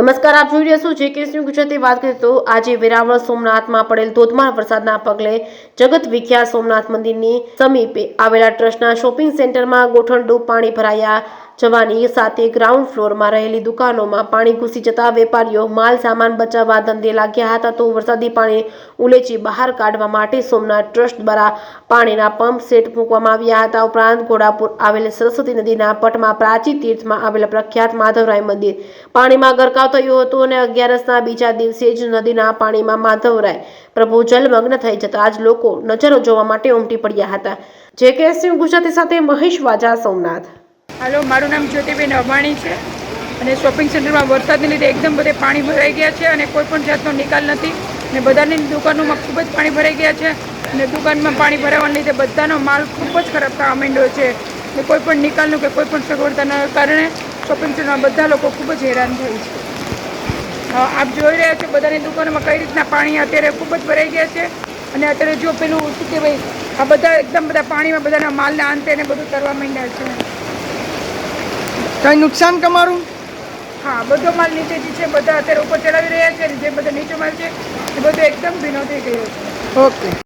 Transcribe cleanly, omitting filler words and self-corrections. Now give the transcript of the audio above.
નમસ્કાર, આપ જોઈ રહ્યા છો જે ગુજરાતી. વાત કરીએ તો આજે વેરાવળ સોમનાથમાં પડેલ ધોધમાર વરસાદના પગલે જગત વિખ્યાત સોમનાથ મંદિરની સમીપે આવેલા ટ્રસ્ટના શોપિંગ સેન્ટરમાં ગોઠણડૂબ પાણી ભરાયા જવાની સાથે ગ્રાઉન્ડ ફ્લોરમાં રહેલી દુકાનોમાં પાણી ઘૂસી જતા વેપારીઓ માલ સામાન બચાવવા ધંધે લાગ્યા હતા. તો વરસાદી પાણી ઉલેચી બહાર કાઢવા માટે સોમનાથ ટ્રસ્ટ દ્વારા પાણીના પંપ સેટ મૂકવામાં આવ્યા હતા. ઉપરાંત ઘોડાપુર આવેલ સરસ્વતી નદીના પટમાં પ્રાચી તીર્થમાં આવેલ પ્રખ્યાત માધવરાય મંદિર પાણીમાં ગરકાવ થયું હતું અને 11ના બીજા દિવસે જ નદીના પાણીમાં માધવરાય પ્રભુ જલમગ્ન થઈ જતા જ લોકો નજરો જોવા માટે ઉમટી પડ્યા હતા. જે ગુજરાતી સાથે મહેશ વાજા, સોમનાથ. હાલો, મારું નામ જ્યોતિબેન અબાણી છે અને શોપિંગ સેન્ટરમાં વરસાદને લીધે એકદમ બધે પાણી ભરાઈ ગયા છે અને કોઈ પણ જાતનો નિકાલ નથી અને બધાની દુકાનોમાં ખૂબ જ પાણી ભરાઈ ગયા છે અને દુકાનમાં પાણી ભરાવાને લીધે બધાનો માલ ખૂબ જ ખરાબ થવા માંડ્યો છે અને કોઈ પણ નિકાલનું કે કોઈ પણ સગવડતાના કારણે શોપિંગ સેન્ટરમાં બધા લોકો ખૂબ જ હેરાન થાય છે. આપ જોઈ રહ્યા છો બધાની દુકાનોમાં કઈ રીતના પાણી અત્યારે ખૂબ જ ભરાઈ ગયા છે અને અત્યારે જો પેલું શું કહેવાય, આ બધા એકદમ બધા પાણીમાં બધાના માલના અંતે ને બધું તરવા માંડ્યા છે. કઈ નુકસાન તમારું? હા, બધો માલ નીચેથી છે, બધા અત્યારે ઉપર ચડાવી રહ્યા છે અને જે બધો નીચે માલ છે એ બધો એકદમ ભીનો થઈ ગયો છે. ઓકે.